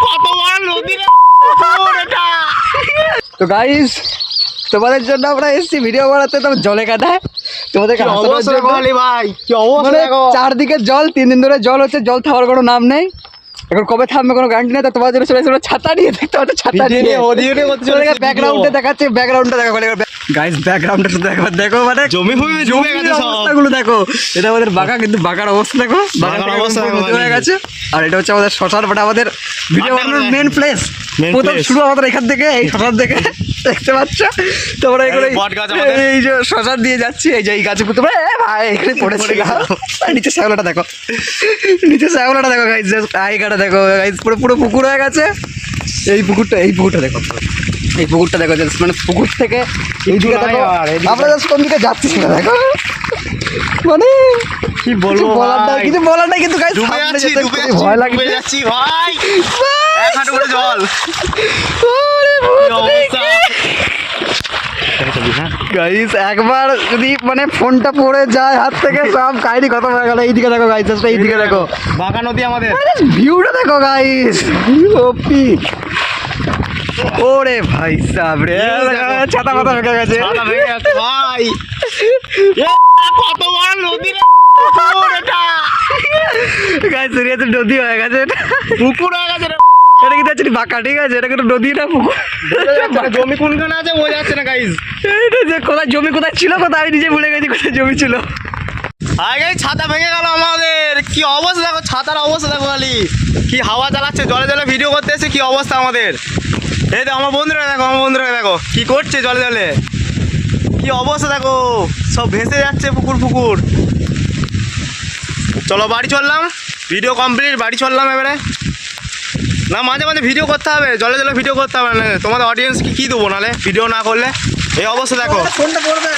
কত বড় নদী রে এটা। তো গাইস তোমাদের জন্য আমরা এসেছি ভিডিও বানাতে, তো জলে কাটায় তোমাদের ভাই কি অবস্থা মানে দেখো। চারদিকে জল, 3 দিন ধরে জল হচ্ছে, জল থামার কোনো নাম নেই। এখন কবে থামবে কোনো গ্যারান্টি নেই। তো তোমাদের জন্য চলে এসেছি ছাতা নিয়ে, দেখতে পাচ্ছ ছাতা নিয়ে ব্যাকগ্রাউন্ডে দেখাচ্ছে, ব্যাকগ্রাউন্ডটা দেখো গাইস, ব্যাকগ্রাউন্ডটা শুধু একবার দেখো, মানে জমি ফুমি জমে গেছে সব। অবস্থাগুলো দেখো। এটা আমাদের বাঁকা, কিন্তু বাঁকার অবস্থা দেখো, বাঁকার অবস্থা হয়ে গেছে। আর এটা হচ্ছে আমাদের শ্মশান, মানে আমাদের ভিডিও বানানোর মেন প্লেস। প্রথম শুরু আমাদের এখান থেকে, এই শ্মশান থেকে দেখতে পাচ্ছ তোমরা। এগুলো এই যে শ্মশান দিয়ে যাচ্ছি, এই যে এই গাছে তোমরা ভাই এখানে পড়েছিলাম। নিচে শ্যাওলাটা দেখো, নিচে শ্যাওলাটা দেখো গাইস, আইগাটা দেখো গাইস, পুরো পুরো পুকুর হয়ে গেছে। এই পুকুরটা দেখো, এই পুকুরটা দেখো, মানে পুকুর থেকে এই দিকে দেখো, আমরা জাস্ট কোন দিকে যাচ্ছি সেটা দেখো। মানে কি বলবো বলার নাই, কিছু বলার নাই, কিন্তু গাইস ডুবে যাচ্ছি, ডুবে যাচ্ছি, ভয় লাগে। ডুবে যাচ্ছি ভাই, এক হাঁটু করে জল। গাইস একবার যদি মানে ফোনটা পড়ে যায় হাত থেকে, সব কাহিনী খতম হয়ে গেল। এইদিকে দেখো গাইস, জাস্ট এইদিকে দেখো, বাঁকা নদী আমাদের। ভিউটা দেখো গাইস, ওপি। ওরে ভাই সাহেব রে, ছাতা মাথা ভেঙে গেছে ভাই। কত বড় নদী রে এটা। গাইস সিরিয়াসলি নদী হয়ে গেছে, পুকুর হয়ে গেছে রে। এটা কিন্তু অ্যাকচুয়ালি বাঁকা, ঠিক আছে, এটা কিন্তু নদী না পুকুর। জমি কোনখানে আছে বোঝা যাচ্ছে না গাইস। এটা যে কোথায় জমি কোথায় ছিল, কোথায় আমি নিজে ভুলে গেছি কোথায় জমি ছিল। আগে ছাতা ভেঙে গেল আমাদের, কি অবস্থা দেখো, ছাতার অবস্থা দেখো খালি, কি হাওয়া চালাচ্ছে, জলে জলে ভিডিও করতে এসে কি অবস্থা আমাদের। এই দেখো আমার বন্ধুরা দেখো, আমার বন্ধুরা দেখো কি করছে জলে জলে, কি অবস্থা দেখো, সব ভেসে যাচ্ছে পুকুর পুকুর। চলো বাড়ি চললাম, ভিডিও কমপ্লিট, বাড়ি চললাম এবারে। না মাঝে মাঝে ভিডিও করতে হবে, জলে জলে ভিডিও করতে হবে, না তোমাদের অডিয়েন্সকে কী দেবো নাহলে ভিডিও না করলে। এই অবস্থা দেখো। ফোনটা পড়বে